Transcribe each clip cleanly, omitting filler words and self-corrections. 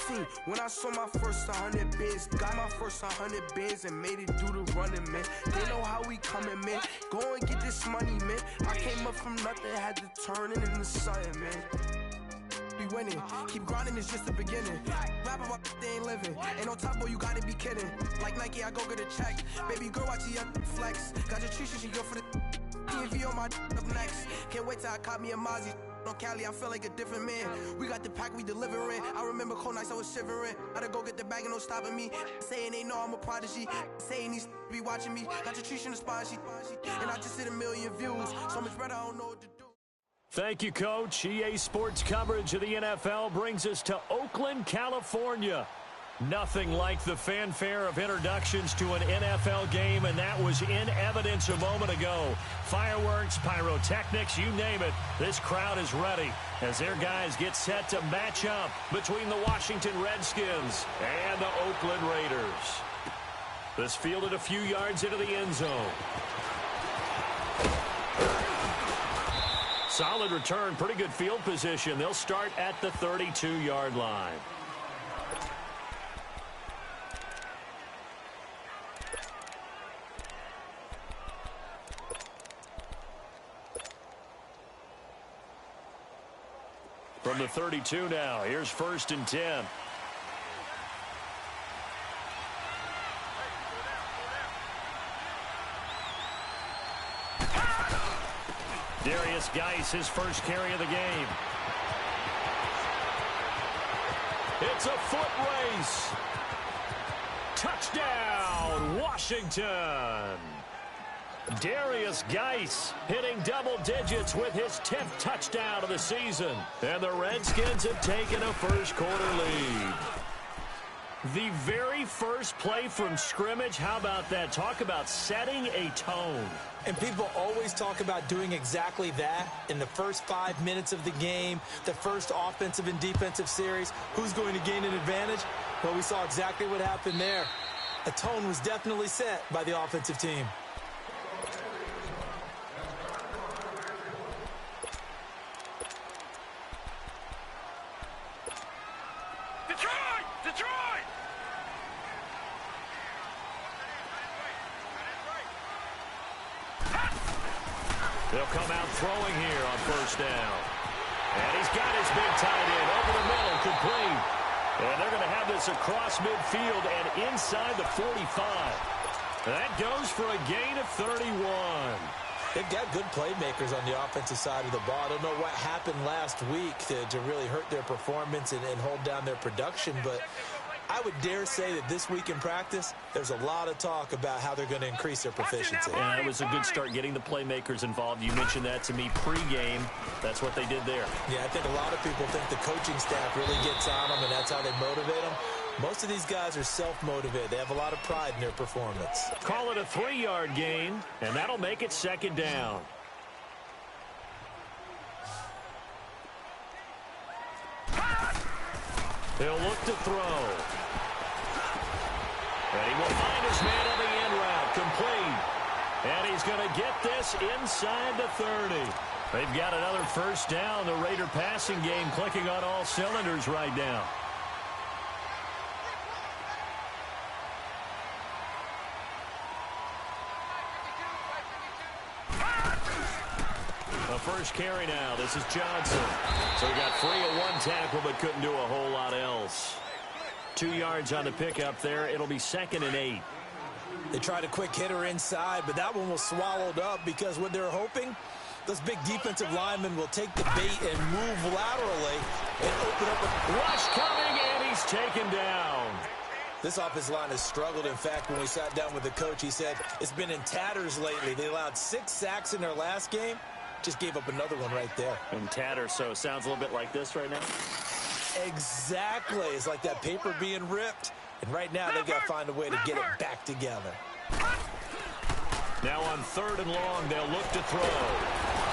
16, when I saw my first 100 bins, got my first 100 bins and made it do the running, man. They know how we coming, man. Go and get this money, man. I came up from nothing, had to turn it into something, man. Be winning, keep grinding, it's just the beginning. Rapping about they ain't living. Ain't no top boy, you gotta be kidding. Like Nike, I go get a check. Baby girl, watch your flex. Got your Trisha, she go for the PNV on my up next. Can't wait till I caught me a Mozzie. On Cali, I feel like a different man. We got the pack, we delivering. I remember cold nights, I was shivering. Gotta go get the bag and no stopping me. Saying they know I'm a prodigy. Saying these be watching me. Got your Trisha in the spot, and I just hit 1 million views. So much better, I don't know what to do. Thank you, Coach. EA Sports coverage of the NFL brings us to Oakland, California. Nothing like the fanfare of introductions to an NFL game, and that was in evidence a moment ago. Fireworks, pyrotechnics, you name it. This crowd is ready as their guys get set to match up between the Washington Redskins and the Oakland Raiders. This fielded a few yards into the end zone. Solid return, pretty good field position. They'll start at the 32-yard line. From the 32 now, here's 1st and 10. Darius Geis, his first carry of the game. It's a foot race. Touchdown, Washington. Darius Geis hitting double digits with his 10th touchdown of the season. And the Redskins have taken a first-quarter lead. The very first play from scrimmage, how about that? Talk about setting a tone. And people always talk about doing exactly that in the first 5 minutes of the game, the first offensive and defensive series. Who's going to gain an advantage? Well, we saw exactly what happened there. A tone was definitely set by the offensive team. They'll come out throwing here on 1st down. And he's got his big tight end over the middle, complete. And they're going to have this across midfield and inside the 45. That goes for a gain of 31. They've got good playmakers on the offensive side of the ball. I don't know what happened last week to really hurt their performance and hold down their production, but I would dare say that this week in practice, there's a lot of talk about how they're going to increase their proficiency. And it was a good start getting the playmakers involved. You mentioned that to me pregame. That's what they did there. Yeah, I think a lot of people think the coaching staff really gets on them, and that's how they motivate them. Most of these guys are self-motivated. They have a lot of pride in their performance. Call it a 3-yard gain, and that'll make it 2nd down. He'll look to throw. And he will find his man on the end route, complete. And he's going to get this inside the 30. They've got another 1st down. The Raider passing game clicking on all cylinders right now. A first carry now. This is Johnson. So he got free of 1 tackle but couldn't do a whole lot else. 2 yards on the pickup there. It'll be 2nd and 8. They tried a quick hitter inside, but that one was swallowed up because what they're hoping, those big defensive linemen will take the bait and move laterally and open up a rush coming, and he's taken down. This offensive line has struggled. In fact, when we sat down with the coach, he said it's been in tatters lately. They allowed 6 sacks in their last game. Just gave up another one right there. In tatters, so it sounds a little bit like this right now. Exactly. It's like that paper being ripped. And right now, they've got to find a way to get it back together. Now on 3rd and long, they'll look to throw.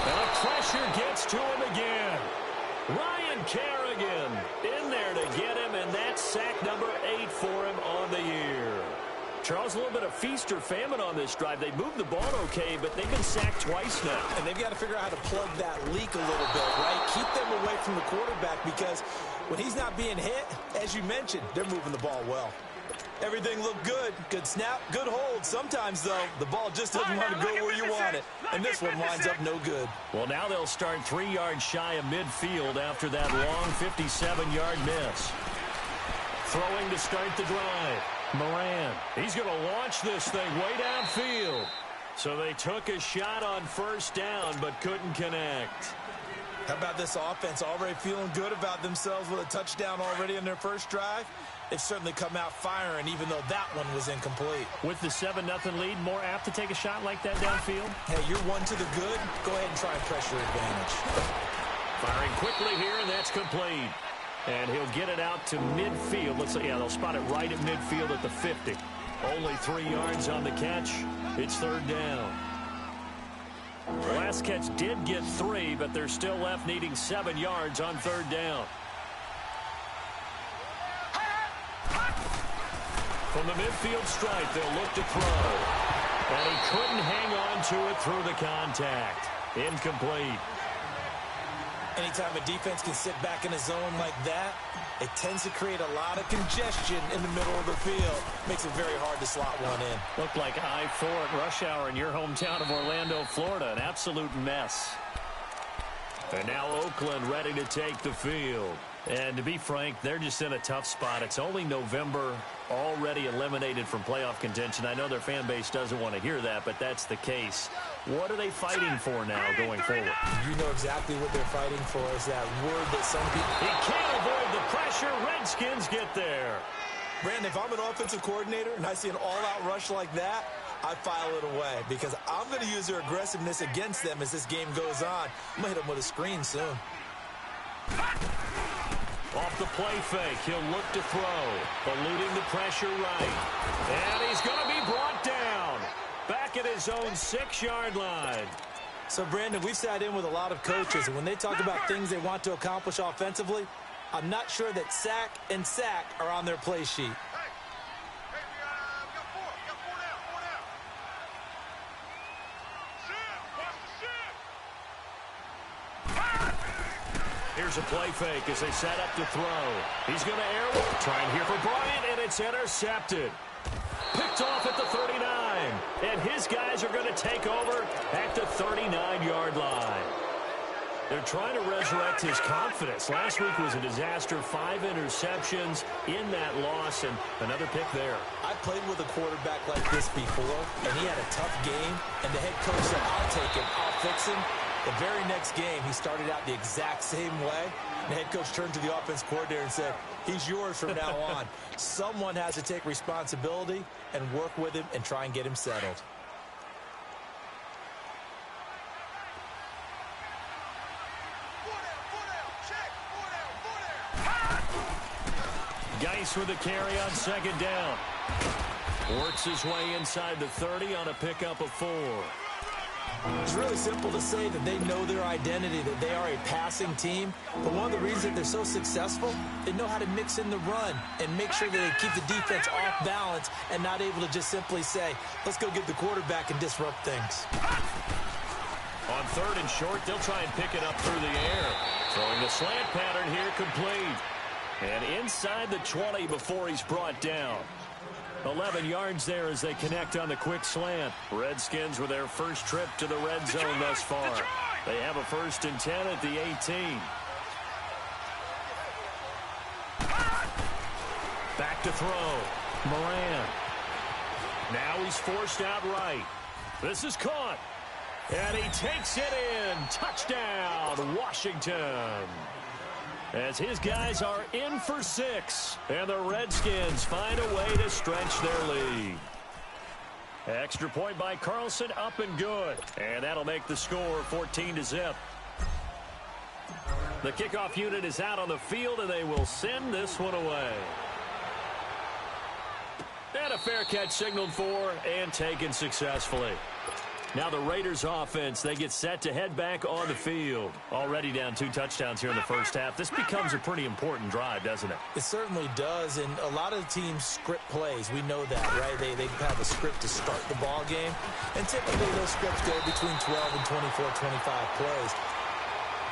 And the pressure gets to him again. Ryan Kerrigan in there to get him, and that's sack number 8 for him on the year. Charles, a little bit of feast or famine on this drive. They moved the ball okay, but they've been sacked twice now. And they've got to figure out how to plug that leak a little bit, right? Keep them away from the quarterback because when he's not being hit, as as you mentioned, they're moving the ball well. Everything looked good. Good snap, good hold. Sometimes, though, the ball just doesn't want to go where you want it. And this one winds up no good. Well, now they'll start 3 yards shy of midfield after that long 57-yard miss. Throwing to start the drive. Moran. He's going to launch this thing way downfield. So they took a shot on first down but couldn't connect. How about this offense already feeling good about themselves with a touchdown already in their first drive? They've certainly come out firing, even though that one was incomplete. With the 7-0 lead, more apt to take a shot like that downfield? Hey, you're one to the good. Go ahead and try and press your advantage. Firing quickly here, and that's complete. And he'll get it out to midfield. Let's say, yeah, they'll spot it right at midfield at the 50. Only 3 yards on the catch. It's third down. The last catch did get 3, but they're still left needing 7 yards on third down. From the midfield stripe, they'll look to throw. And he couldn't hang on to it through the contact. Incomplete. Anytime a defense can sit back in a zone like that, it tends to create a lot of congestion in the middle of the field. Makes it very hard to slot one in. Looked like I-4 at rush hour in your hometown of Orlando, Florida. An absolute mess. And now Oakland ready to take the field. And to be frank, they're just in a tough spot. It's only November, already eliminated from playoff contention. I know their fan base doesn't want to hear that, but that's the case. What are they fighting for now going forward? You know exactly what they're fighting for is that word that some people... He can't avoid the pressure. Redskins get there. Brandon, if I'm an offensive coordinator and I see an all-out rush like that, I file it away because I'm going to use their aggressiveness against them as this game goes on. I'm going to hit them with a screen soon. Off the play fake, he'll look to throw, eluding the pressure right. And he's going to be brought down. Back at his own 6-yard line. So, Brandon, we've sat in with a lot of coaches, and when they talk about things they want to accomplish offensively, I'm not sure that sack and sack are on their play sheet. Here's a play fake as they set up to throw. He's going to air one. Trying here for Bryant, and it's intercepted. Picked off at the 39. And his guys are going to take over at the 39-yard line. They're trying to resurrect his confidence. Last week was a disaster. 5 interceptions in that loss, and another pick there. I played with a quarterback like this before, and he had a tough game, and the head coach said, I'll take him, I'll fix him. The very next game, he started out the exact same way. The head coach turned to the offense coordinator and said, he's yours from now on. Someone has to take responsibility and work with him and try and get him settled. Geis with a carry on second down. Works his way inside the 30 on a pickup of 4. It's really simple to say that they know their identity, that they are a passing team. But one of the reasons that they're so successful, they know how to mix in the run and make sure that they keep the defense off balance and not able to just simply say, let's go get the quarterback and disrupt things. On third and short, they'll try and pick it up through the air. Throwing the slant pattern here complete. And inside the 20 before he's brought down. 11 yards there as they connect on the quick slant. Redskins with their first trip to the red zone thus far. They have a 1st and 10 at the 18. Back to throw. Moran. Now he's forced out right. This is caught. And he takes it in. Touchdown, Washington. As his guys are in for 6. And the Redskins find a way to stretch their lead. Extra point by Carlson, up and good. And that'll make the score 14-0. The kickoff unit is out on the field, and they will send this one away. And a fair catch signaled for and taken successfully. Now the Raiders offense, they get set to head back on the field. Already down 2 touchdowns here in the first half. This becomes a pretty important drive, doesn't it? It certainly does, and a lot of teams script plays. We know that, right? They have a script to start the ball game, and typically those scripts go between 12 and 24, 25 plays.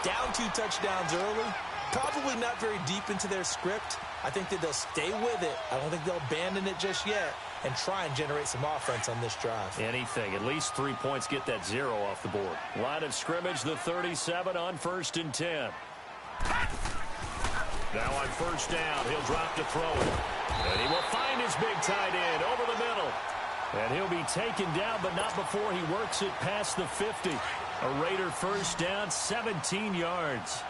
Down 2 touchdowns early, probably not very deep into their script, I think that they'll stay with it. I don't think they'll abandon it just yet and try and generate some offense on this drive. Anything. At least 3 points, get that 0 off the board. Line of scrimmage, the 37 on 1st and 10. Now on 1st down, he'll drop to throw it. And he will find his big tight end over the middle. And he'll be taken down, but not before he works it past the 50. A Raider 1st down, 17 yards.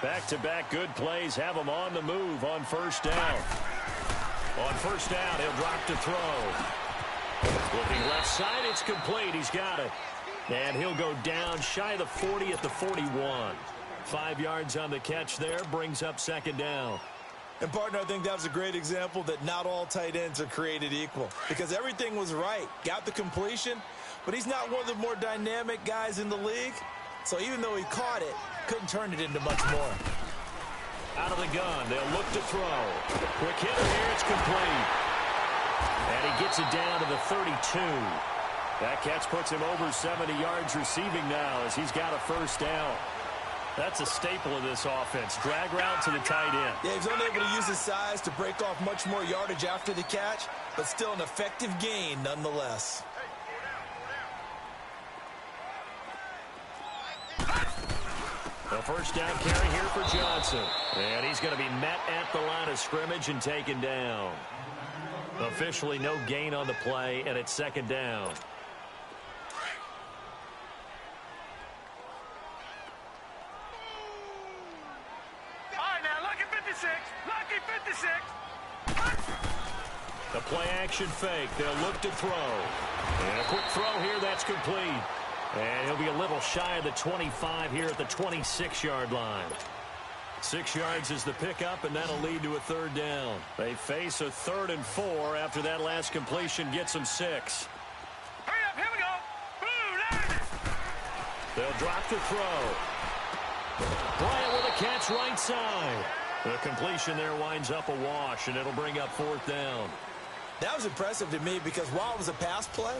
Back-to-back good plays have him on the move on 1st down. On 1st down, he'll drop to throw. Looking left side, it's complete. He's got it. And he'll go down shy of the 40 at the 41. 5 yards on the catch there, brings up 2nd down. And, partner, I think that was a great example that not all tight ends are created equal. Because everything was right. Got the completion, but he's not one of the more dynamic guys in the league. So even though he caught it, couldn't turn it into much more. Out of the gun, they'll look to throw. Quick hitter here, it's complete. And he gets it down to the 32. That catch puts him over 70 yards receiving now as he's got a 1st down. That's a staple of this offense. Drag route to the tight end. Yeah, he's unable to use his size to break off much more yardage after the catch, but still an effective gain nonetheless. A 1st down carry here for Johnson. And he's going to be met at the line of scrimmage and taken down. Officially no gain on the play, and it's 2nd down. The play-action fake. They'll look to throw. And a quick throw here. That's complete. And he'll be a little shy of the 25 here at the 26-yard line. 6 yards is the pickup, and that'll lead to a 3rd down. They face a 3rd and 4 after that last completion gets them 6. Hurry up, here we go. Boom, there it is. They'll drop to throw. Bryant with a catch right side. The completion there winds up a wash, and it'll bring up 4th down. That was impressive to me because while it was a pass play,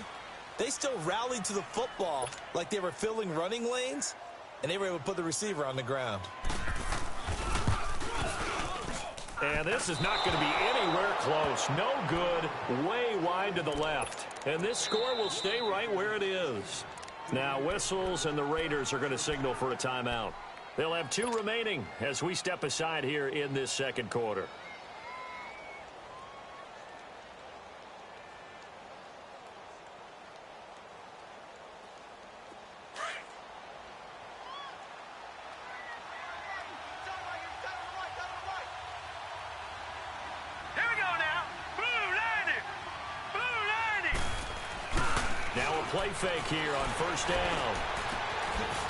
they still rallied to the football like they were filling running lanes, and they were able to put the receiver on the ground. And this is not going to be anywhere close. No good, way wide to the left. And this score will stay right where it is. Now whistles, and the Raiders are going to signal for a timeout. They'll have 2 remaining as we step aside here in this 2nd quarter. Now a play fake here on 1st down.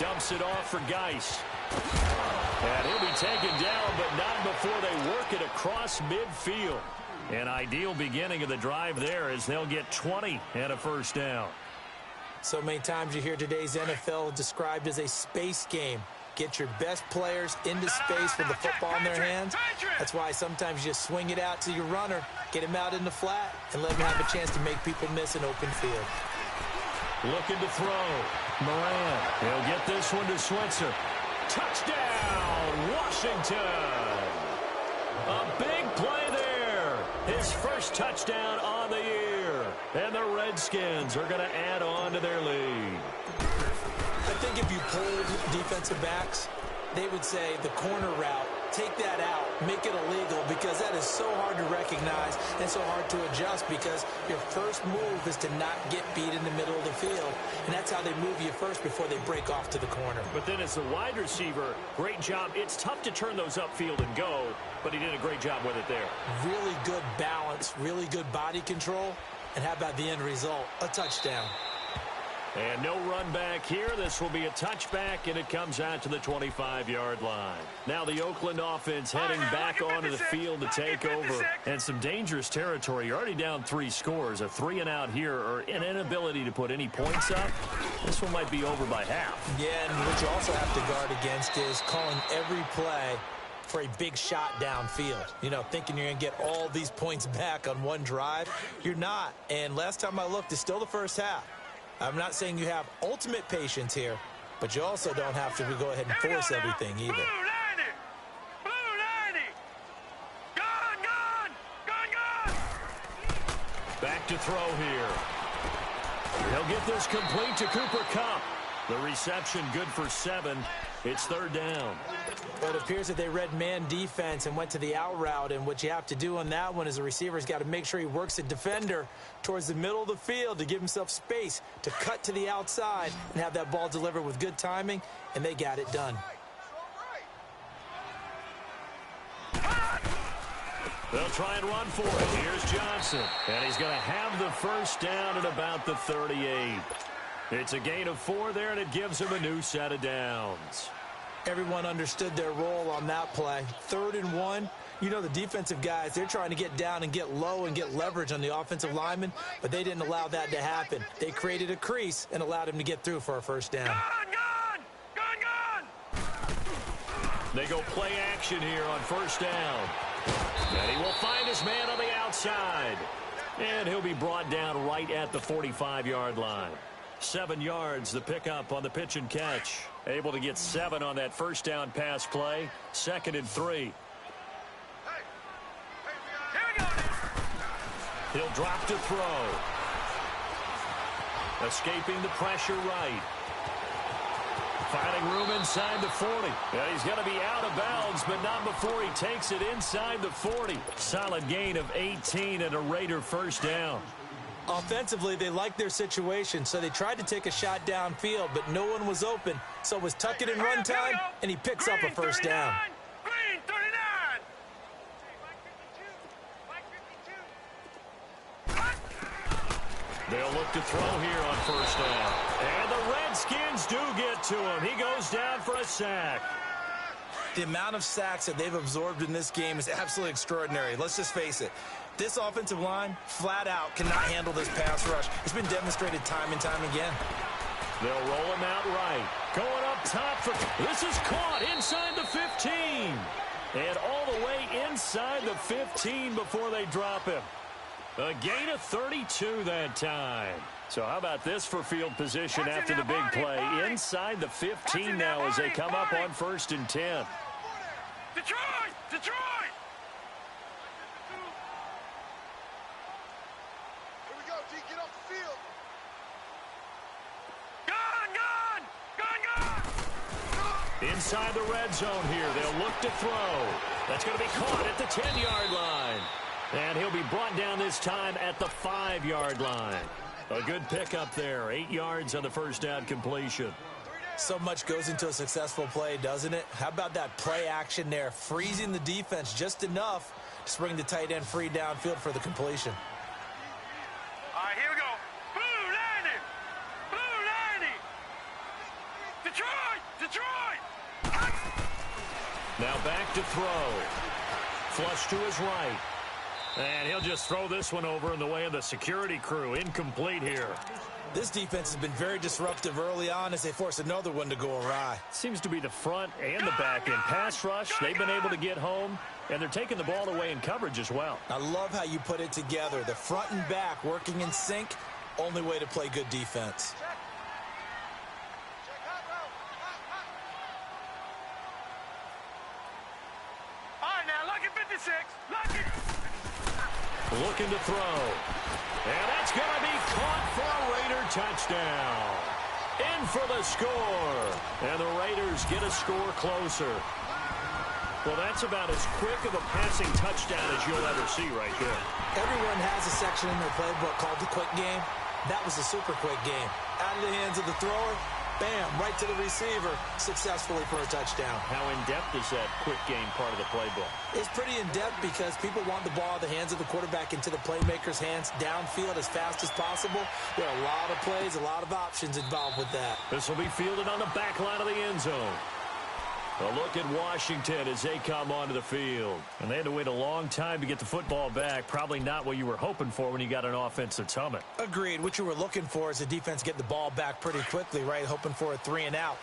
Dumps it off for Geis. And he'll be taken down, but not before they work it across midfield. An ideal beginning of the drive there as they'll get 20 and a 1st down. So many times you hear today's NFL described as a space game. Get your best players into space with the football in their hands. That's why sometimes you just swing it out to your runner, get him out in the flat, and let him have a chance to make people miss an open field. Looking to throw. Moran. He'll get this one to Switzer. Touchdown, Washington. A big play there. His first touchdown on the year. And the Redskins are going to add on to their lead. I think if you polled defensive backs, they would say the corner route, take that out, make it illegal, because that is so hard to recognize and so hard to adjust because your first move is to not get beat in the middle of the field. And that's how they move you first before they break off to the corner. But then as a wide receiver, great job. It's tough to turn those upfield and go, but he did a great job with it there. Really good balance, really good body control. And how about the end result? A touchdown. And no run back here. This will be a touchback, and it comes out to the 25-yard line. Now the Oakland offense heading back onto the field to take over. And some dangerous territory. You're already down 3 scores. A 3-and-out here, or an inability to put any points up. This one might be over by half. Yeah, and what you also have to guard against is calling every play for a big shot downfield. You know, thinking you're going to get all these points back on one drive. You're not. And last time I looked, it's still the first half. I'm not saying you have ultimate patience here, but you also don't have to go ahead and force everything either. Blue 90! Blue 90! Gone, Back to throw here. He'll get this complete to Cooper Kupp. The reception good for 7. It's 3rd down. Well, it appears that they read man defense and went to the out route, and what you have to do on that one is the receiver's got to make sure he works the defender towards the middle of the field to give himself space to cut to the outside and have that ball delivered with good timing, and they got it done. They'll try and run for it. Here's Johnson, and he's going to have the first down at about the 38. It's a gain of 4 there, and it gives him a new set of downs. Everyone understood their role on that play. 3rd and 1. You know the defensive guys, they're trying to get down and get low and get leverage on the offensive lineman, but they didn't allow that to happen. They created a crease and allowed him to get through for a first down. Gone! They go play action here on first down. And he will find his man on the outside. And he'll be brought down right at the 45-yard line. 7 yards, the pickup on the pitch and catch. Able to get 7 on that first down pass play. 2nd and 3. Here we go. He'll drop to throw. Escaping the pressure right. Finding room inside the 40. Yeah, he's going to be out of bounds, but not before he takes it inside the 40. Solid gain of 18 and a Raider first down. Offensively, they liked their situation, so they tried to take a shot downfield, but no one was open. So it was tuck it in run time, and he picks up a first down. Green 39. They'll look to throw here on first down. And the Redskins do get to him. He goes down for a sack. The amount of sacks that they've absorbed in this game is absolutely extraordinary. Let's just face it. This offensive line, flat out, cannot handle this pass rush. It's been demonstrated time and time again. They'll roll him out right. Going up top. This is caught inside the 15. And all the way inside the 15 before they drop him. A gain of 32 that time. So how about this for field position after the big play? Inside the 15 now as they come up on 1st and 10. Detroit! Here we go, D. Get off the field. Gone! Inside the red zone here. They'll look to throw. That's going to be caught at the 10-yard line. And he'll be brought down this time at the 5-yard line. A good pickup there. 8 yards on the first down completion. So much goes into a successful play, doesn't it? How about that play action there? Freezing the defense just enough to bring the tight end free downfield for the completion. All right, here we go. Blue 90! Detroit! Now back to throw. Flush to his right. And he'll just throw this one over in the way of the security crew. Incomplete here. This defense has been very disruptive early on as they force another one to go awry. Seems to be the front and the back end. Pass rush, they've been able to get home, and they're taking the ball away in coverage as well. I love how you put it together. The front and back working in sync, only way to play good defense. All right, now, lucky 56. Lucky. Looking to throw. And that's going to be caught for a Raider touchdown. In for the score. And the Raiders get a score closer. Well, that's about as quick of a passing touchdown as you'll ever see right there. Everyone has a section in their playbook called the quick game. That was a super quick game. Out of the hands of the thrower, bam, right to the receiver, successfully for a touchdown. How in-depth is that quick game part of the playbook? It's pretty in-depth because people want the ball out of the hands of the quarterback into the playmaker's hands downfield as fast as possible. There are a lot of plays, a lot of options involved with that. This will be fielded on the back line of the end zone. A look at Washington as they come onto the field. And they had to wait a long time to get the football back. Probably not what you were hoping for when you got an offense that's humming. Agreed. What you were looking for is the defense get the ball back pretty quickly, right? Hoping for a 3 and out.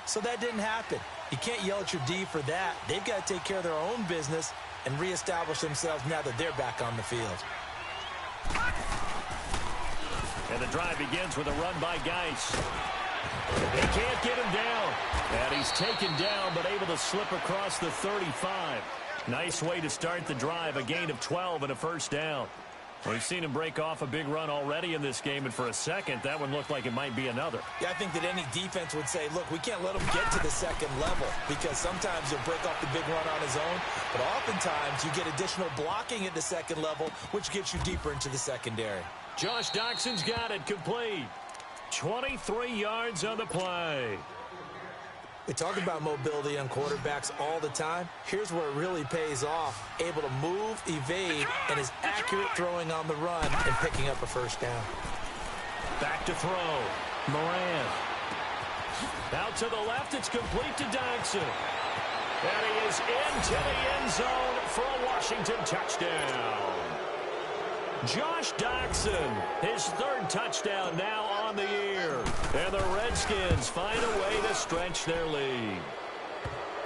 So that didn't happen. You can't yell at your D for that. They've got to take care of their own business and reestablish themselves now that they're back on the field. And the drive begins with a run by Geis. They can't get him down. And he's taken down, but able to slip across the 35. Nice way to start the drive. A gain of 12 and a first down. We've seen him break off a big run already in this game, and for a second, that one looked like it might be another. Yeah, I think that any defense would say, look, we can't let him get to the second level because sometimes he'll break off the big run on his own, but oftentimes you get additional blocking at the second level, which gets you deeper into the secondary. Josh Doxson's got it complete. 23 yards on the play. We talk about mobility on quarterbacks all the time. Here's where it really pays off. Able to move, evade, and is accurate throwing on the run and picking up a first down. Back to throw. Moran. Out to the left. It's complete to Doxson. And he is into the end zone for a Washington touchdown. Josh Doxson, his third touchdown now on the year. And the Redskins find a way to stretch their lead.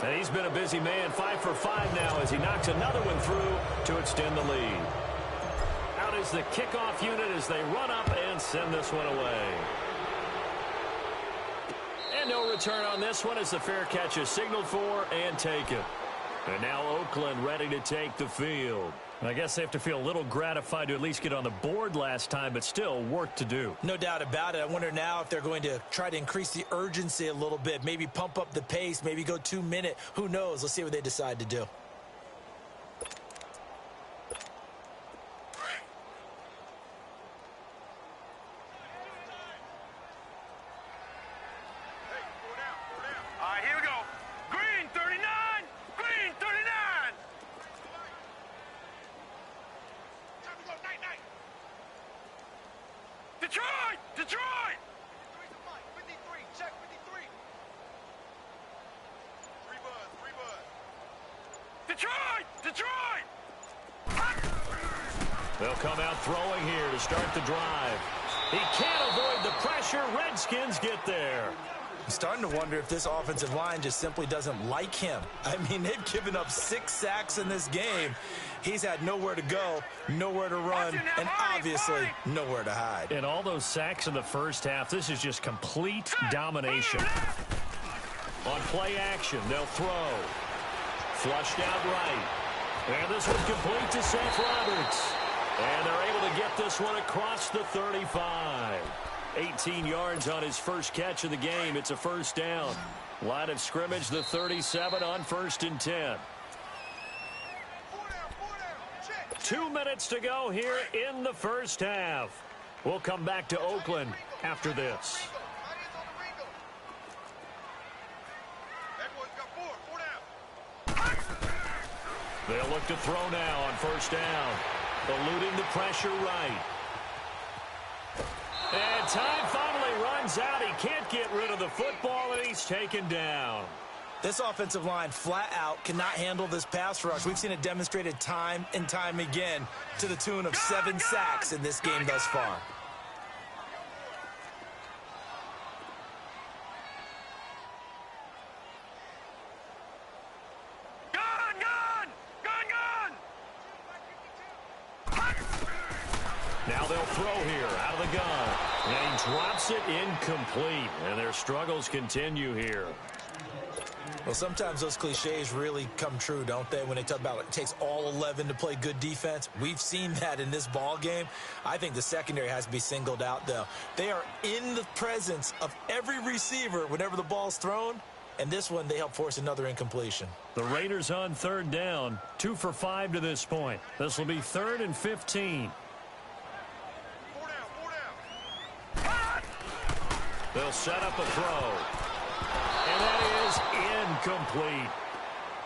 And he's been a busy man, 5 for 5 now as he knocks another one through to extend the lead. Out is the kickoff unit as they run up and send this one away. And no return on this one as the fair catch is signaled for and taken. And now Oakland ready to take the field. I guess they have to feel a little gratified to at least get on the board last time, but still work to do. No doubt about it. I wonder now if they're going to try to increase the urgency a little bit, maybe pump up the pace, maybe go 2-minute. Who knows? Let's see what they decide to do. All right, here we go. Green 39. Green 39. Detroit! Detroit! 53, check 53. Three buzz. Detroit! Detroit! They'll come out throwing here to start the drive. He can't avoid the pressure. Redskins get there. I'm starting to wonder if this offensive line just simply doesn't like him. I mean, they've given up 6 sacks in this game. He's had nowhere to go, nowhere to run, and obviously nowhere to hide. And all those sacks in the first half, this is just complete domination. On play action, they'll throw. Flushed out right. And this one's complete to Seth Roberts. And they're able to get this one across the 35. 18 yards on his first catch of the game. It's a first down. Line of scrimmage, the 37 on 1st and 10. 2 minutes to go here in the first half. We'll come back to Oakland after this. They'll look to throw now on first down. Eluding the pressure right. And time finally runs out. He can't get rid of the football, and he's taken down. This offensive line flat out cannot handle this pass rush. We've seen it demonstrated time and time again to the tune of 7 sacks in this game thus far. Now they'll throw here out of the gun. And he drops it incomplete. And their struggles continue here. Well, sometimes those cliches really come true, don't they? When they talk about it takes all 11 to play good defense. We've seen that in this ball game. I think the secondary has to be singled out, though. They are in the presence of every receiver whenever the ball's thrown. And this one, they help force another incompletion. The Raiders on 3rd down. 2 for 5 to this point. This will be 3rd and 15. They'll set up a throw. And that is incomplete.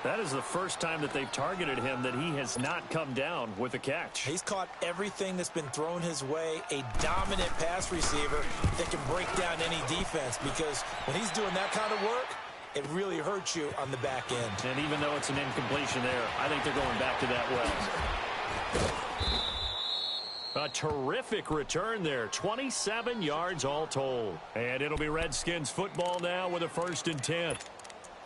That is the first time that they've targeted him that he has not come down with a catch. He's caught everything that's been thrown his way. A dominant pass receiver that can break down any defense, because when he's doing that kind of work, it really hurts you on the back end. And even though it's an incompletion there, I think they're going back to that well. A terrific return there. 27 yards all told. And it'll be Redskins football now with a 1st and 10.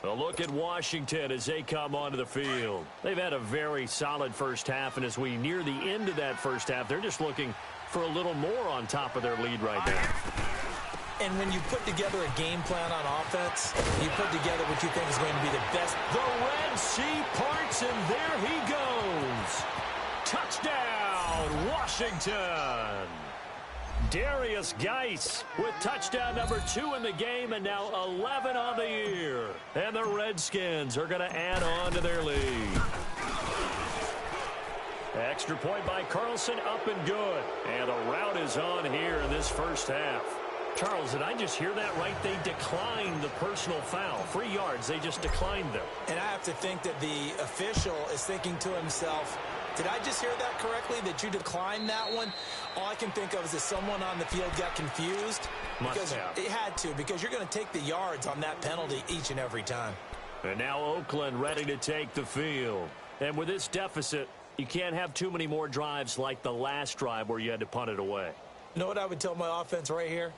A look at Washington as they come onto the field. They've had a very solid first half, and as we near the end of that first half, they're just looking for a little more on top of their lead right now. And when you put together a game plan on offense, you put together what you think is going to be the best. The Red Sea parts, and there he goes. Touchdown, Washington. Darius Geis with touchdown number 2 in the game and now 11 on the year. And the Redskins are going to add on to their lead. Extra point by Carlson, up and good. And the route is on here in this first half. Charles, did I just hear that right? They declined the personal foul. 3 yards, they just declined them. And I have to think that the official is thinking to himself, did I just hear that correctly, that you declined that one? All I can think of is that someone on the field got confused. Must have. It had to, because you're going to take the yards on that penalty each and every time. And now Oakland ready to take the field. And with this deficit, you can't have too many more drives like the last drive where you had to punt it away. You know what I would tell my offense right here?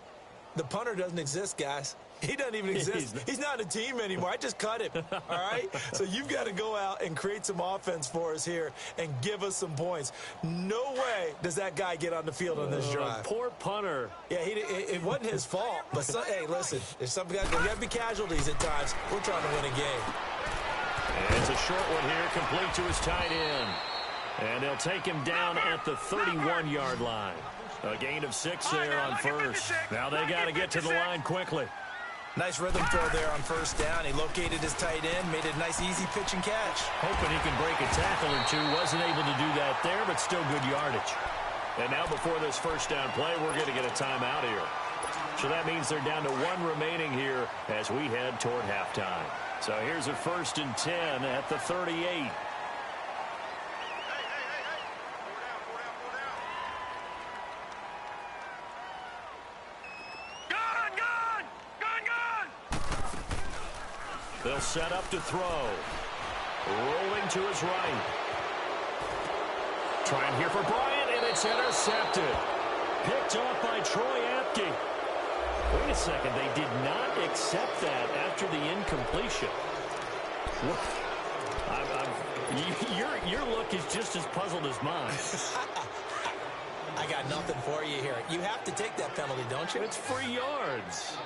The punter doesn't exist, guys. He doesn't even exist. He's not a team anymore. I just cut him, all right? So you've got to go out and create some offense for us here and give us some points. No way does that guy get on the field on this drive. Poor punter. Yeah, it wasn't his fault. But, hey, listen, there's some guys, there got to be casualties at times. We're trying to win a game. And it's a short one here, complete to his tight end. And they'll take him down at the 31-yard line. A gain of 6 there on first. Now they got to get to the line quickly. Nice rhythm throw there on first down. He located his tight end, made it a nice, easy pitch and catch. Hoping he can break a tackle or two. Wasn't able to do that there, but still good yardage. And now before this first down play, we're going to get a timeout here. So that means they're down to 1 remaining here as we head toward halftime. So here's a 1st and 10 at the 38. They'll set up to throw. Rolling to his right. Trying here for Bryant, and it's intercepted. Picked off by Troy Apke. Wait a second, they did not accept that after the incompletion. Your look is just as puzzled as mine. I got nothing for you here. You have to take that penalty, don't you? It's 3 yards.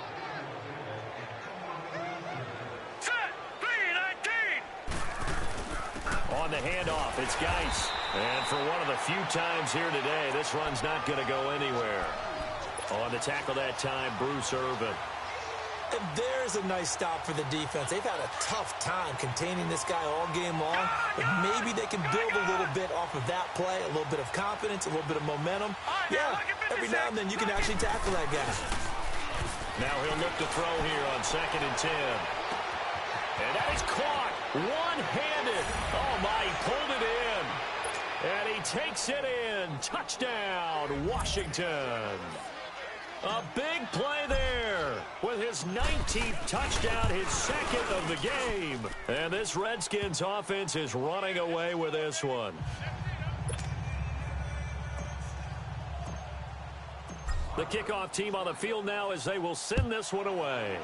On the handoff, it's Geis. And for one of the few times here today, this run's not going to go anywhere. On the tackle that time, Bruce Irvin. And there's a nice stop for the defense. They've had a tough time containing this guy all game long, but maybe they can build a little bit off of that play, a little bit of confidence, a little bit of momentum. Yeah, every now and then you can actually tackle that guy. Now he'll look to throw here on 2nd and 10. And that is caught one-handed. Oh, my, he pulled it in. And he takes it in. Touchdown, Washington. A big play there with his 19th touchdown, his 2nd of the game. And this Redskins offense is running away with this one. The kickoff team on the field now as they will send this one away.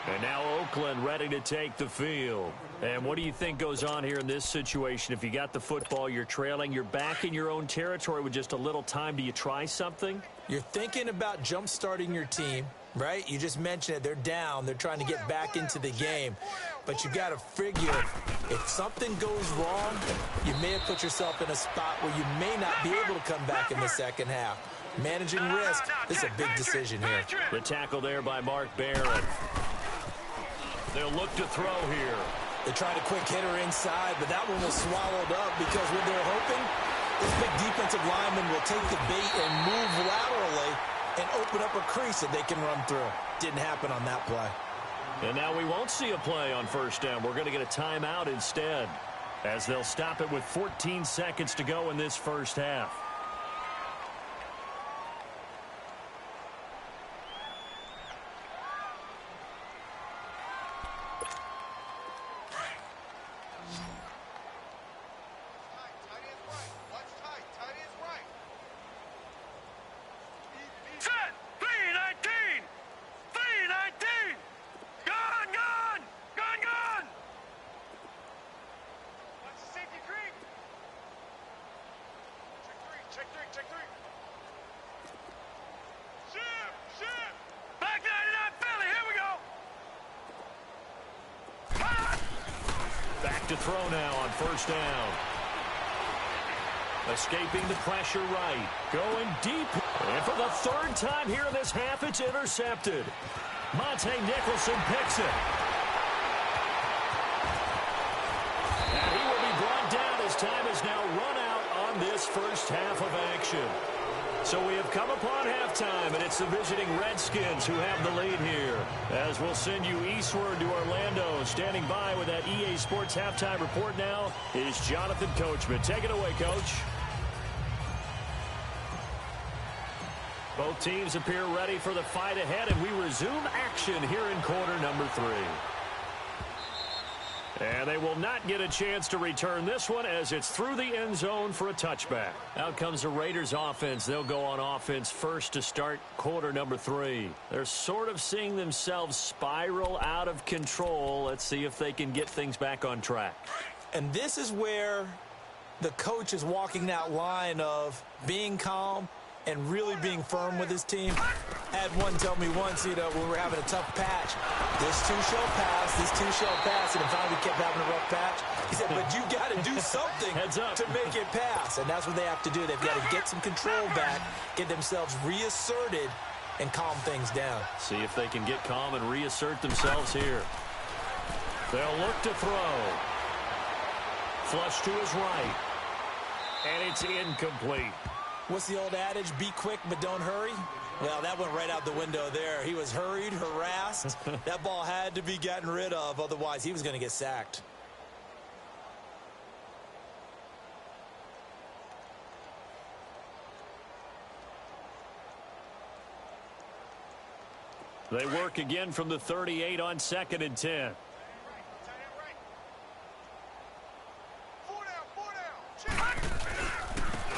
And now Oakland ready to take the field. And what do you think goes on here in this situation? If you got the football, you're trailing, you're back in your own territory with just a little time. Do you try something? You're thinking about jump-starting your team, right? You just mentioned it. They're down. They're trying to get back into the game. But you've got to figure if something goes wrong, you may have put yourself in a spot where you may not be able to come back in the second half. Managing risk, this is a big decision here. The tackle there by Mark Barrett. They'll look to throw here. They tried a quick hitter inside, but that one was swallowed up because what they're hoping, this big defensive lineman will take the bait and move laterally and open up a crease that they can run through. Didn't happen on that play. And now we won't see a play on first down. We're going to get a timeout instead as they'll stop it with 14 seconds to go in this first half. check 3. Shift. Back 99 Philly, here we go. Back to throw now on first down. Escaping the pressure right. Going deep. And for the third time here in this half, it's intercepted. Monte Nicholson picks it. And he will be brought down as time is now run out on this first half of action. So we have come upon halftime, and it's the visiting Redskins who have the lead here. As we'll send you eastward to Orlando. Standing by with that EA Sports halftime report now is Jonathan Coachman. Take it away, Coach. Both teams appear ready for the fight ahead, and we resume action here in quarter number 3. And they will not get a chance to return this one as it's through the end zone for a touchback. Out comes the Raiders offense. They'll go on offense first to start quarter number 3. They're sort of seeing themselves spiral out of control. Let's see if they can get things back on track. And this is where the coach is walking that line of being calm and really being firm with his team. I had one tell me once, when we were having a tough patch, this too shall pass, and finally we kept having a rough patch. He said, but you got to do something to make it pass, and that's what they have to do. They've got to get some control back, get themselves reasserted, and calm things down. See if they can get calm and reassert themselves here. They'll look to throw. Flush to his right, and it's incomplete. What's the old adage? Be quick, but don't hurry? Well, that went right out the window there. He was hurried, harassed. That ball had to be gotten rid of. Otherwise, he was going to get sacked. They work again from the 38 on 2nd and 10.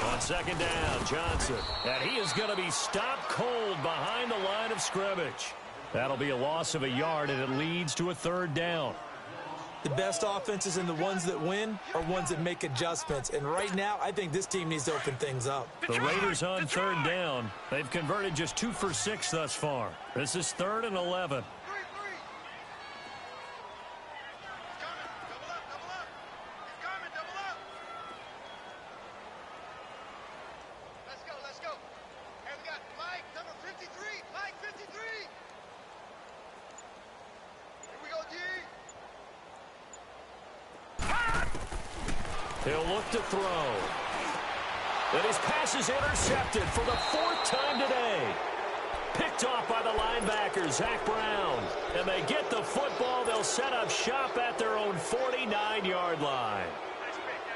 On 2nd down, Johnson. And he is going to be stopped cold behind the line of scrimmage. That'll be a loss of a yard, and it leads to a 3rd down. The best offenses and the ones that win are ones that make adjustments. And right now, I think this team needs to open things up. The Raiders on 3rd down. They've converted just 2 for 6 thus far. This is 3rd and 11. He'll look to throw. And his pass is intercepted for the 4th time today. Picked off by the linebacker, Zach Brown. And they get the football. They'll set up shop at their own 49-yard line.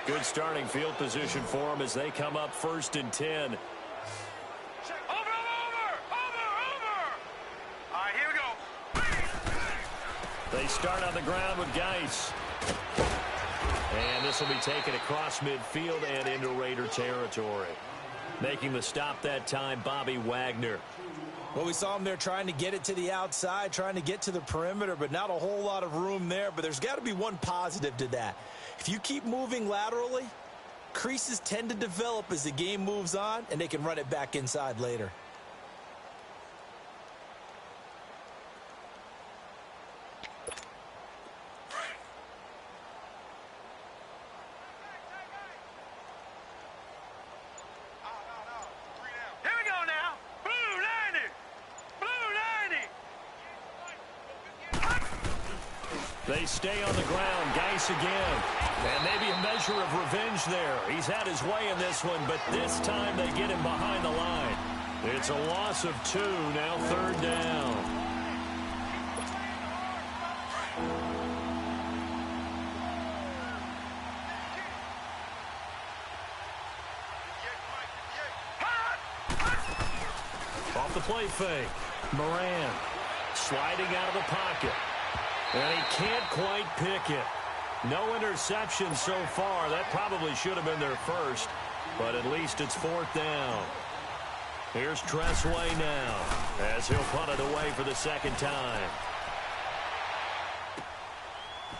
Good starting field position for them as they come up 1st and 10. Over. All right, here we go. They start on the ground with Geis. And this will be taken across midfield and into Raider territory. Making the stop that time, Bobby Wagner. Well, we saw him there trying to get it to the outside, trying to get to the perimeter, but not a whole lot of room there. But there's got to be one positive to that. If you keep moving laterally, creases tend to develop as the game moves on, and they can run it back inside later. They stay on the ground. Geis again. And maybe a measure of revenge there. He's had his way in this one, but this time they get him behind the line. It's a loss of 2, now 3rd down. Off the play fake. Moran sliding out of the pocket. And he can't quite pick it. No interception so far. That probably should have been their first, but at least it's 4th down. Here's Tressway now as he'll punt it away for the 2nd time.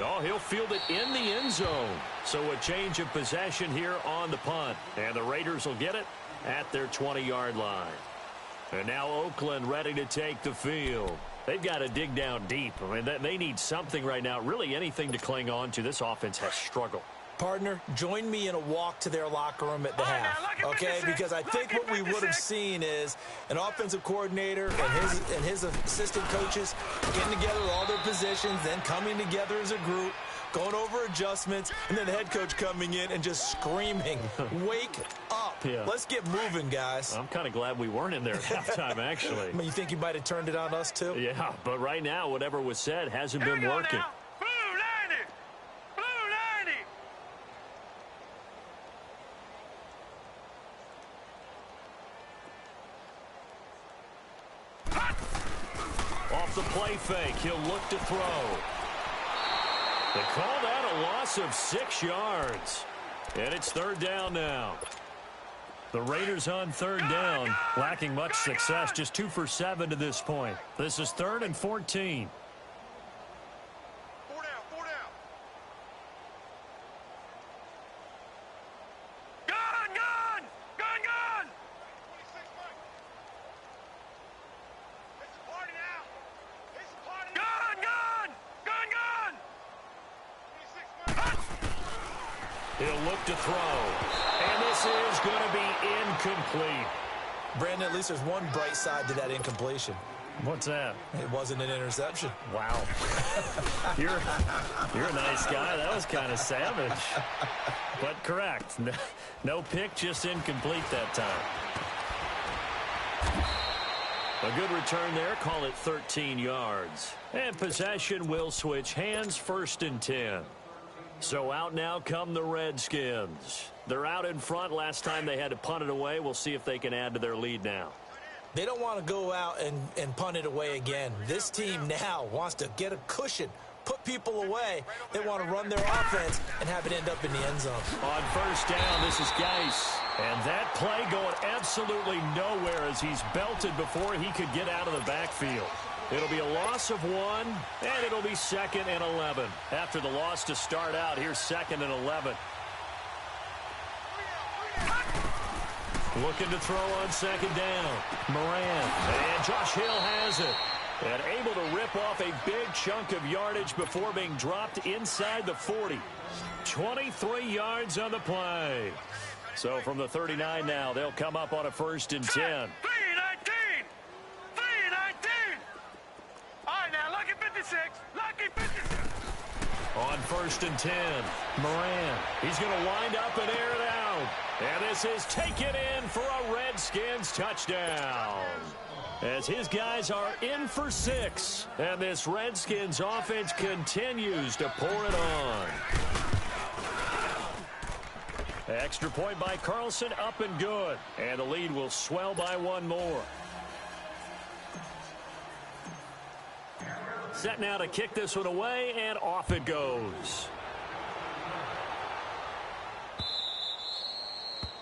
Oh, he'll field it in the end zone. So a change of possession here on the punt. And the Raiders will get it at their 20-yard line. And now Oakland ready to take the field. They've got to dig down deep. I mean, they need something right now, really anything to cling on to. This offense has struggled. Partner, join me in a walk to their locker room at the half, okay? Because I think what we would have seen is an offensive coordinator and his assistant coaches getting together with all their positions, then coming together as a group, going over adjustments, and then the head coach coming in and just screaming, wake up. Yeah. Let's get moving, guys. I'm kind of glad we weren't in there at halftime, actually. I mean, you think he might have turned it on us, too? Yeah, but right now, whatever was said hasn't been working. Now. Blue 90! Blue 90! Off the play fake, he'll look to throw. They call that a loss of 6 yards. And it's third down now. The Raiders on third down, lacking much success, just 2 for 7 to this point. This is 3rd and 14. 4 down, 4 down. Gun! Gun! Gun! Gun! 26, Mike. It's a party now. It's a party now. Gun! Gun! Gun! Gun! 26, Mike. He'll look to throw. And this is going to be incomplete. Brandon, at least there's one bright side to that incompletion. What's that? It wasn't an interception. Wow. You're a nice guy. That was kind of savage. But correct. No pick, just incomplete that time. A good return there. Call it 13 yards. And possession will switch hands, 1st and 10. So out now come the Redskins. They're out in front. Last time they had to punt it away. We'll see if they can add to their lead now. They don't want to go out and punt it away again. This team now wants to get a cushion, put people away. They want to run their offense and have it end up in the end zone. On 1st down, this is Geis. And that play going absolutely nowhere as he's belted before he could get out of the backfield. It'll be a loss of 1, and it'll be 2nd and 11. After the loss to start out, here's 2nd and 11. Looking to throw on 2nd down. Moran. And Josh Hill has it. And able to rip off a big chunk of yardage before being dropped inside the 40. 23 yards on the play. So from the 39 now, they'll come up on a 1st and 10. 3-19! 3-19! All right, now, lucky 56. Lucky 56. On 1st and 10, Moran. He's going to wind up and air it out. And this is taken in for a Redskins touchdown. As his guys are in for 6. And this Redskins offense continues to pour it on. Extra point by Carlson, up and good. And the lead will swell by 1 more. Set now to kick this one away, and off it goes.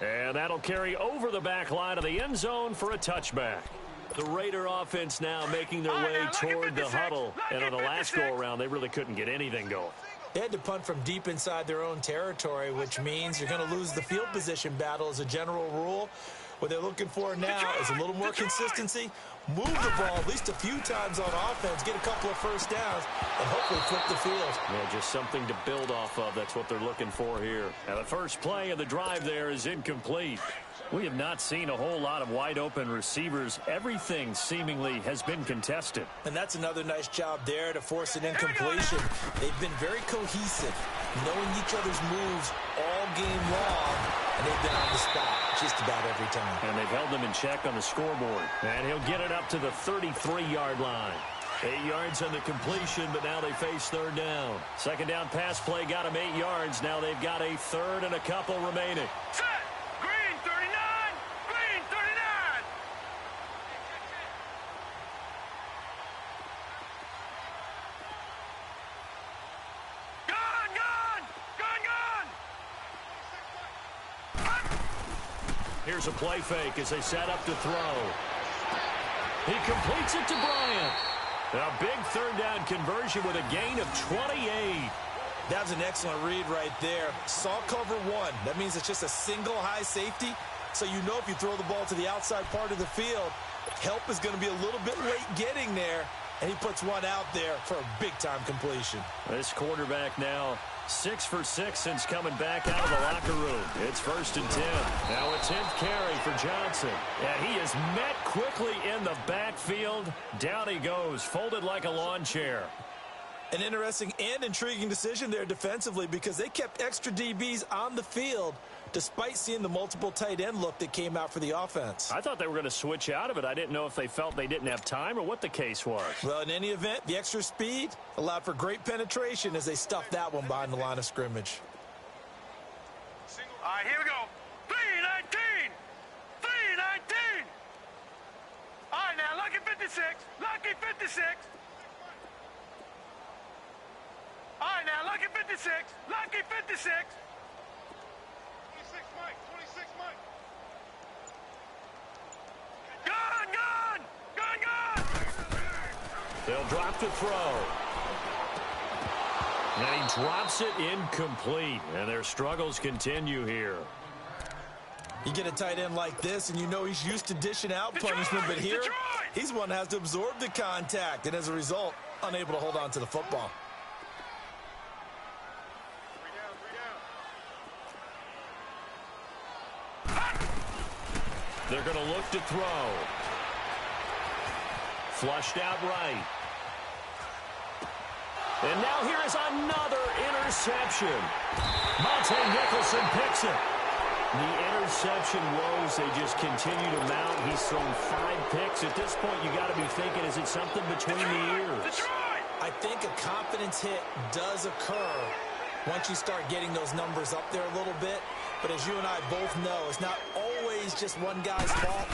And that'll carry over the back line of the end zone for a touchback. The Raider offense now making their way toward the huddle. And on the last go-around, they really couldn't get anything going. They had to punt from deep inside their own territory, which means you're going to lose the field position battle as a general rule. What they're looking for now is a little more consistency, move the ball at least a few times on offense, get a couple of 1st downs, and hopefully flip the field. Yeah, just something to build off of. That's what they're looking for here. Now, the first play of the drive there is incomplete. We have not seen a whole lot of wide-open receivers. Everything seemingly has been contested. And that's another nice job there to force an incompletion. They've been very cohesive, knowing each other's moves all game long, and they've been on the spot just about every time. And they've held them in check on the scoreboard. And he'll get it up to the 33-yard line. 8 yards on the completion, but now they face 3rd down. 2nd down pass play got them 8 yards. Now they've got a 3rd and a couple remaining. Set! Green 39! Green 39! Gun! Gun! Gun! Gun! Here's a play fake as they set up to throw. He completes it to Bryant. A big 3rd down conversion with a gain of 28. That was an excellent read right there. Saw cover 1. That means it's just a single high safety. So you know if you throw the ball to the outside part of the field, help is going to be a little bit late getting there, and he puts one out there for a big-time completion. This quarterback now 6 for 6 since coming back out of the locker room. It's 1st and 10. Now a 10th carry for Johnson. And he is met quickly in the backfield. Down he goes, folded like a lawn chair. An interesting and intriguing decision there defensively because they kept extra DBs on the field despite seeing the multiple tight end look that came out for the offense. I thought they were going to switch out of it. I didn't know if they felt they didn't have time or what the case was. Well, in any event, the extra speed allowed for great penetration as they stuffed that one behind the line of scrimmage. All right, here we go. 3-19. 3-19. All right, now, lucky 56. Lucky 56. All right, now, lucky 56. Lucky 56. 26 Mike, 26 Mike. Gun, gun. Gun, gun. They'll drop to throw. And he drops it incomplete. And their struggles continue here. You get a tight end like this, and you know he's used to dishing out punishment, but here, he's one that has to absorb the contact, and as a result, unable to hold on to the football. They're going to look to throw. Flushed out right. And now here is another interception. Monte Nicholson picks it. The interception woes, they just continue to mount. He's thrown 5 picks. At this point, you got to be thinking, is it something between the ears? I think a confidence hit does occur once you start getting those numbers up there a little bit. But as you and I both know, it's not always just one guy's fault.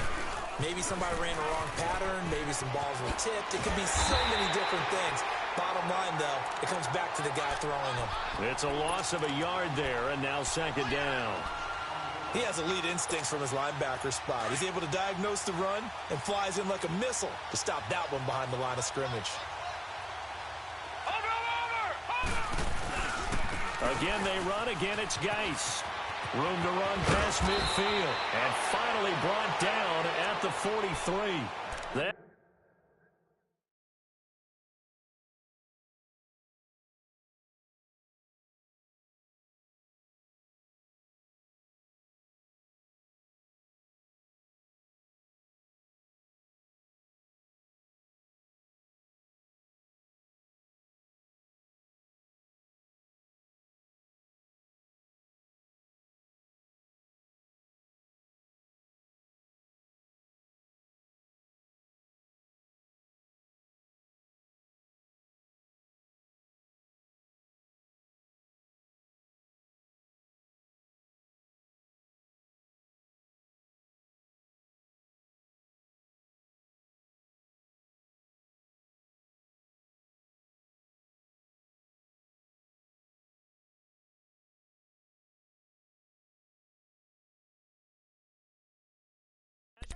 Maybe somebody ran the wrong pattern. Maybe some balls were tipped. It could be so many different things. Bottom line, though, it comes back to the guy throwing them. It's a loss of a yard there, and now 2nd down. He has elite instincts from his linebacker spot. He's able to diagnose the run and flies in like a missile to stop that one behind the line of scrimmage. Again, they run. Again, it's Geis. Room to run past midfield. And finally brought down at the 43. That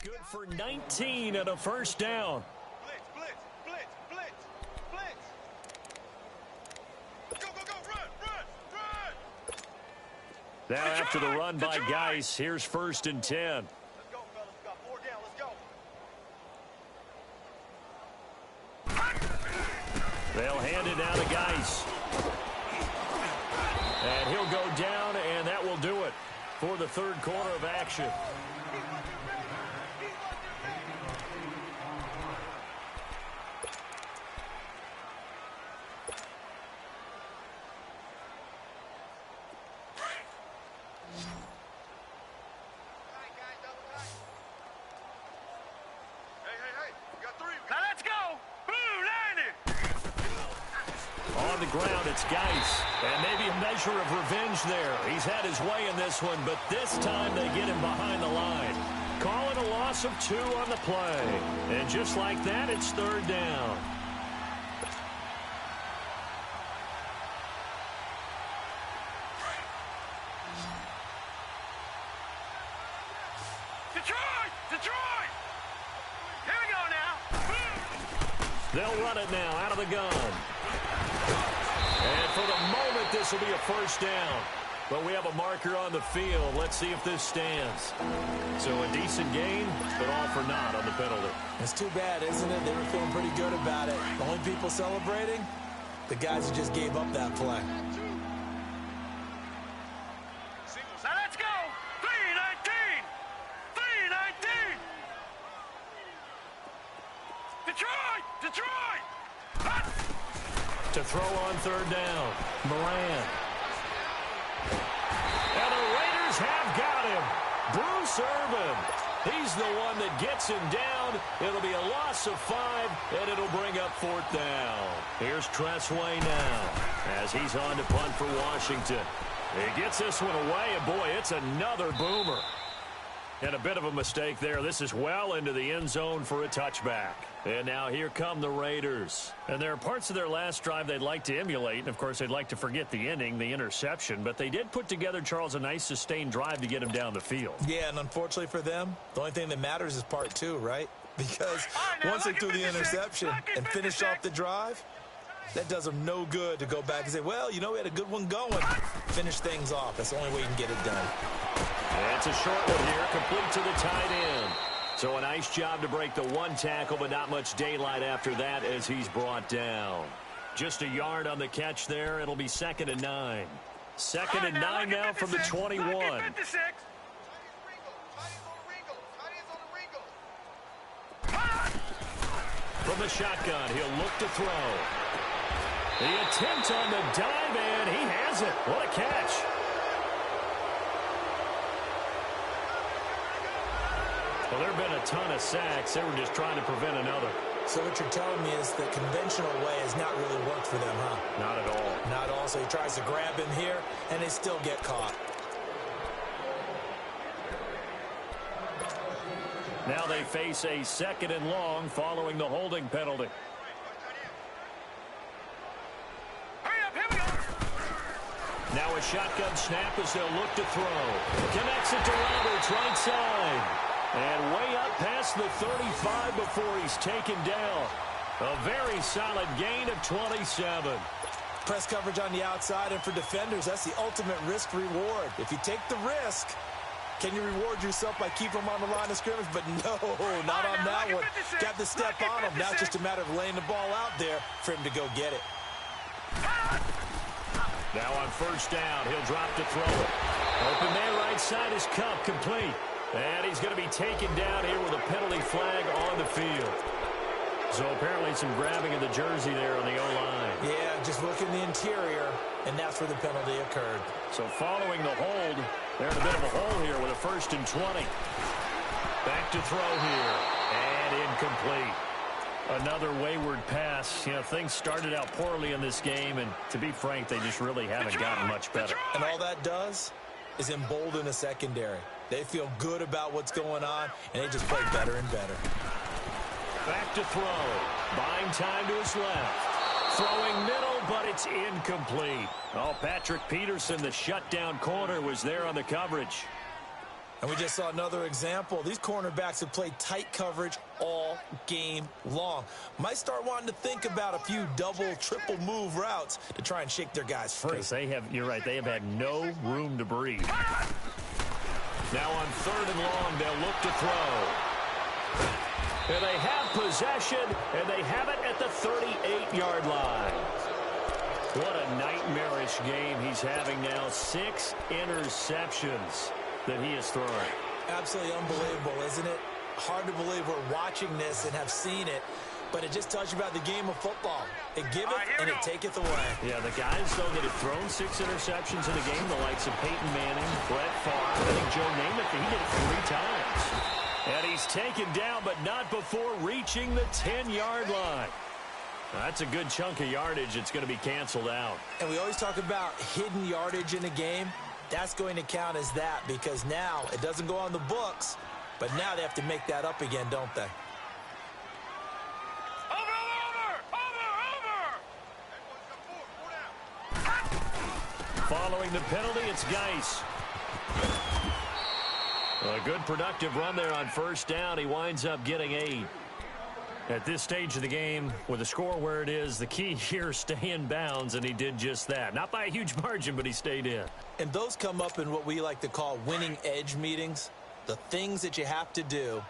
good for 19 and a 1st down. Blitz, blitz, blitz, blitz, blitz. Go, go, go, run, run, run. Now after the run by Geis, here's 1st and 10. Let's go, fellas. We got 4 down. Let's go. They'll hand it now to Geis. And he'll go down, and that will do it for the 3rd quarter of action. On the ground, it's Geis. And maybe a measure of revenge there. He's had his way in this one, but this time they get him behind the line. Call it a loss of 2 on the play. And just like that, it's 3rd down. Detroit! Detroit! Here we go now. They'll run it now out of the gun. And for the moment, this will be a 1st down. But we have a marker on the field. Let's see if this stands. So a decent gain, but all for naught on the penalty. It's too bad, isn't it? They were feeling pretty good about it. The only people celebrating, the guys who just gave up that play. Now let's go. 3-19. 3-19. Detroit. Detroit. Hot. To throw on third down, Moran. And the Raiders have got him. Bruce Irvin. He's the one that gets him down. It'll be a loss of 5, and it'll bring up fourth down. Here's Tressway now as he's on to punt for Washington. He gets this one away, and boy, it's another boomer. And a bit of a mistake there. This is well into the end zone for a touchback. And now here come the Raiders. And there are parts of their last drive they'd like to emulate. And, of course, they'd like to forget the inning, the interception. But they did put together, Charles, a nice sustained drive to get him down the field. Yeah, and unfortunately for them, the only thing that matters is part 2, right? Because once they threw the interception and finished off the drive, that does them no good to go back and say, well, you know, we had a good one going. Finish things off. That's the only way you can get it done. It's a short one here, complete to the tight end. So a nice job to break the one tackle, but not much daylight after that as he's brought down. Just a yard on the catch there. It'll be 2nd and 9. 2nd and 9 now from the 21. From the shotgun, he'll look to throw. The attempt on the dive, and he has it. What a catch. Well, there have been a ton of sacks. They were just trying to prevent another. So what you're telling me is the conventional way has not really worked for them, huh? Not at all. Not at all. So he tries to grab him here, and they still get caught. Now they face a 2nd and long following the holding penalty. Hurry up, here we go. Now a shotgun snap as they'll look to throw. Connects it to Roberts, right side. And way up past the 35 before he's taken down. A very solid gain of 27. Press coverage on the outside, and for defenders, that's the ultimate risk-reward. If you take the risk, can you reward yourself by keeping them on the line of scrimmage? But no, not on that one. Got the step on him. Now it's just a matter of laying the ball out there for him to go get it. Now on first down, he'll drop to throw it. Open man right side is Cup, complete. And he's going to be taken down here with a penalty flag on the field. So apparently some grabbing of the jersey there on the O-line. Yeah, just look in the interior, and that's where the penalty occurred. So following the hold, they're in a bit of a hole here with a 1st and 20. Back to throw here, and incomplete. Another wayward pass. You know, things started out poorly in this game, and to be frank, they just really haven't gotten much better. And all that does is embolden the secondary. They feel good about what's going on, and they just play better and better. Back to throw. Buying time to his left. Throwing middle, but it's incomplete. Oh, Patrick Peterson, the shutdown corner, was there on the coverage. And we just saw another example. These cornerbacks have played tight coverage all game long. Might start wanting to think about a few double, triple move routes to try and shake their guys free. Because they have, you're right, they have had no room to breathe. Now on 3rd and long, they'll look to throw. And they have possession, and they have it at the 38-yard line. What a nightmarish game he's having now. 6 interceptions that he has thrown. Absolutely unbelievable, isn't it? Hard to believe we're watching this and have seen it, but it just tells you about the game of football. It giveth and it taketh away. Yeah, the guys, though, that have thrown 6 interceptions in the game, the likes of Peyton Manning, Brett Favre, I think Joe Namath, he did it 3 times. And he's taken down, but not before reaching the 10-yard line. That's a good chunk of yardage. It's going to be canceled out. And we always talk about hidden yardage in a game. That's going to count as that because now it doesn't go on the books, but now they have to make that up again, don't they? Following the penalty, it's Geis. A good productive run there on first down. He winds up getting 8. At this stage of the game, with the score where it is, the key here, stay in bounds, and he did just that. Not by a huge margin, but he stayed in. And those come up in what we like to call winning edge meetings. The things that you have to do,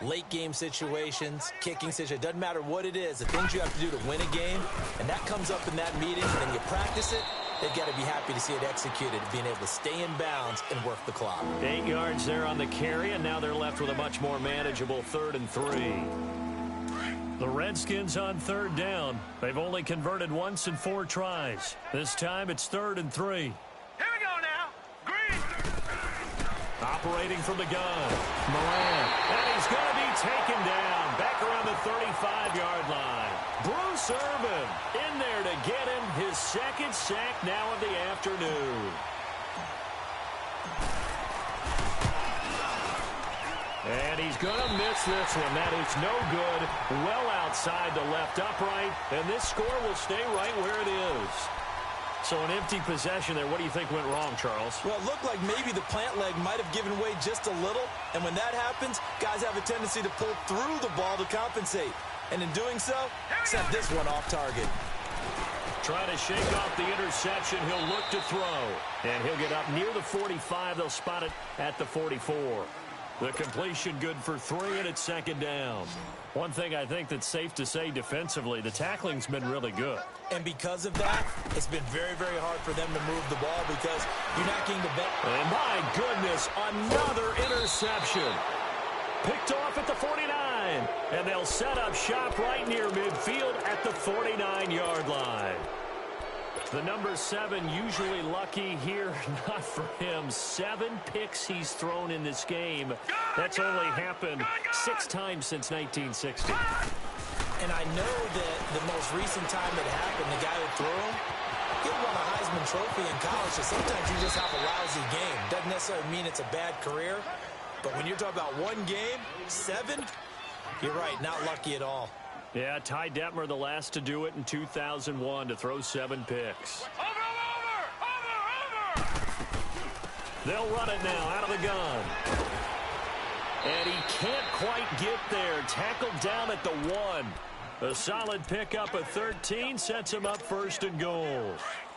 late game situations, kicking situations, doesn't matter what it is, the things you have to do to win a game, and that comes up in that meeting, and then you practice it. They've got to be happy to see it executed, being able to stay in bounds and work the clock. 8 yards there on the carry, and now they're left with a much more manageable 3rd and 3. The Redskins on 3rd down. They've only converted once in 4 tries. This time it's 3rd and 3. Here we go now. Green. Operating from the gun. Moran. And he's going to be taken down. Back around the 35-yard line. Bruce Irvin in there to get him his 2nd sack now of the afternoon. And he's going to miss this one. That is no good. Well outside the left upright. And this score will stay right where it is. So an empty possession there. What do you think went wrong, Charles? Well, it looked like maybe the plant leg might have given way just a little. And when that happens, guys have a tendency to pull through the ball to compensate. And in doing so, sent this one off target. Trying to shake off the interception. He'll look to throw. And he'll get up near the 45. They'll spot it at the 44. The completion good for 3, and it's 2nd down. One thing I think that's safe to say defensively, the tackling's been really good. And because of that, it's been very, very hard for them to move the ball because you're not getting the best. And my goodness, another interception. Picked off at the 49. And they'll set up shop right near midfield at the 49-yard line. The number 7 usually lucky here. Not for him. 7 picks he's thrown in this game. That's only happened 6 times since 1960. And I know that the most recent time it happened, the guy who threw him, he won a Heisman Trophy in college, so sometimes you just have a lousy game. Doesn't necessarily mean it's a bad career, but when you're talking about 1 game, 7, you're right, not lucky at all. Yeah, Ty Detmer, the last to do it in 2001, to throw 7 picks. Over. They'll run it now out of the gun. And he can't quite get there. Tackled down at the 1. A solid pickup of 13 sets him up 1st and goal.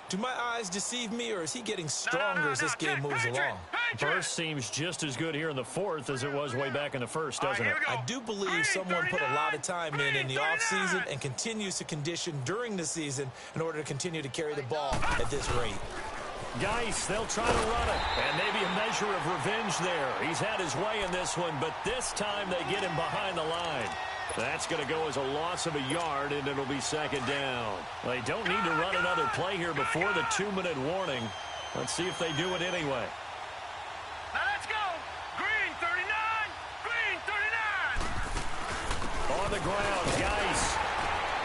Do my eyes deceive me, or is he getting stronger as this game moves along? First seems just as good here in the 4th as it was way back in the 1st, doesn't it? I do believe someone put a lot of time in the offseason and continues to condition during the season in order to continue to carry the ball at this rate. Geis, they'll try to run it, and maybe a measure of revenge there. He's had his way in this one, but this time they get him behind the line. That's going to go as a loss of a yard, and it'll be 2nd down. They don't need to run another play here before the 2-minute warning. Let's see if they do it anyway. Now let's go. Green 39. Green 39. On the ground, Geis.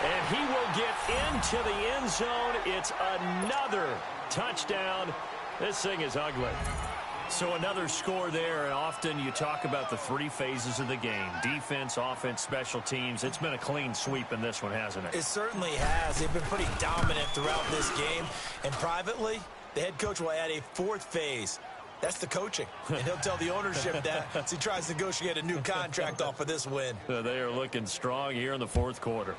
And he will get into the end zone. It's another touchdown. This thing is ugly. So another score there, and often you talk about the 3 phases of the game. Defense, offense, special teams. It's been a clean sweep in this one, hasn't it? It certainly has. They've been pretty dominant throughout this game. And privately, the head coach will add a 4th phase. That's the coaching. And he'll tell the ownership that as he tries to negotiate a new contract off of this win. They are looking strong here in the 4th quarter.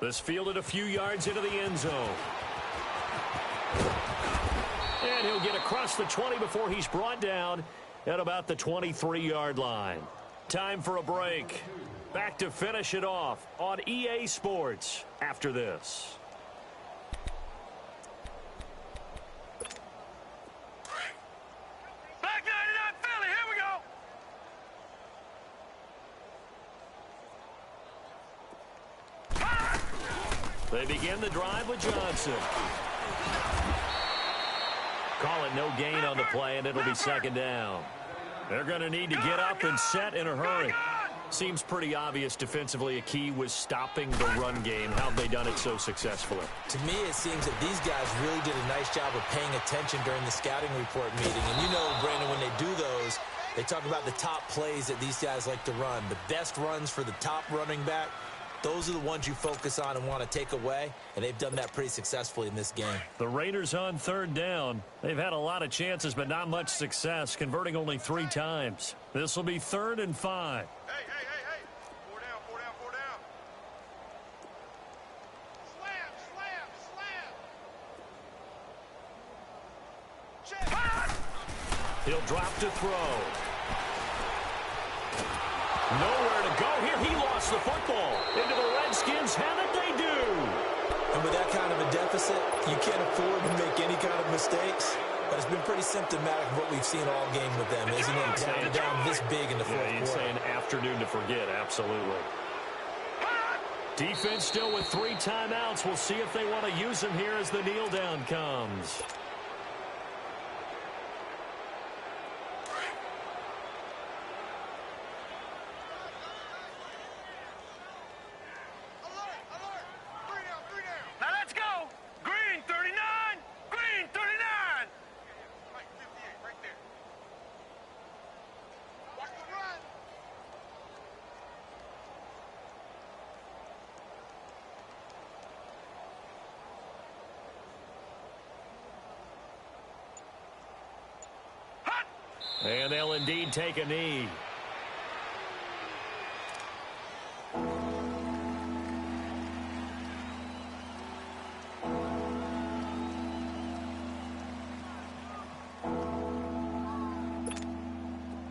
This fielded a few yards into the end zone. And he'll get across the 20 before he's brought down at about the 23-yard line. Time for a break. Back to finish it off on EA Sports after this. Back 99 Philly. Here we go. They begin the drive with Johnson. Call it no gain on the play, and it'll be 2nd down. They're going to need to get up and set in a hurry. Seems pretty obvious defensively a key was stopping the run game. How have they done it so successfully? To me, it seems that these guys really did a nice job of paying attention during the scouting report meeting. And you know, Brandon, when they do those, they talk about the top plays that these guys like to run. The best runs for the top running back. those are the ones you focus on and want to take away, and they've done that pretty successfully in this game. The Raiders on third down. They've had a lot of chances, but not much success, converting only 3 times. This will be 3rd and 5. Hey. 4 down, 4 down, 4 down. Slam. Check. He'll drop to throw. Nowhere to go here. He lost the football. Into the Redskins have it, they do. And with that kind of a deficit, you can't afford to make any kind of mistakes. But it's been pretty symptomatic of what we've seen all game with them, isn't it? Down this big in the fourth quarter. You'd say an afternoon to forget, absolutely. Defense still with 3 timeouts. We'll see if they want to use them here as the kneel down comes. Now let's go. Green 39. Green 39. Right, 58, right there. Watch the run. Hot. And they'll indeed take a knee.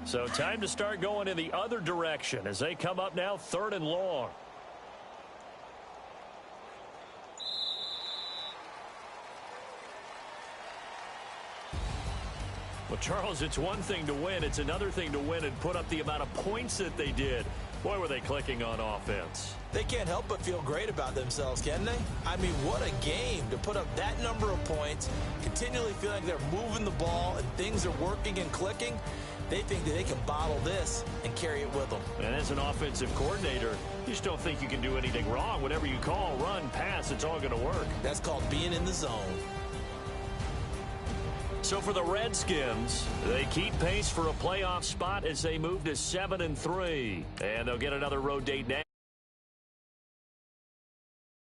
So time to start going in the other direction as they come up now 3rd and long. Well, Charles, it's one thing to win. It's another thing to win and put up the amount of points that they did. Boy, were they clicking on offense. They can't help but feel great about themselves, can they? I mean, what a game to put up that number of points, continually feeling like they're moving the ball and things are working and clicking. They think that they can bottle this and carry it with them. And as an offensive coordinator, you just don't think you can do anything wrong. Whatever you call, run, pass, it's all going to work. That's called being in the zone. So for the Redskins, they keep pace for a playoff spot as they move to 7-3. And they'll get another road date next.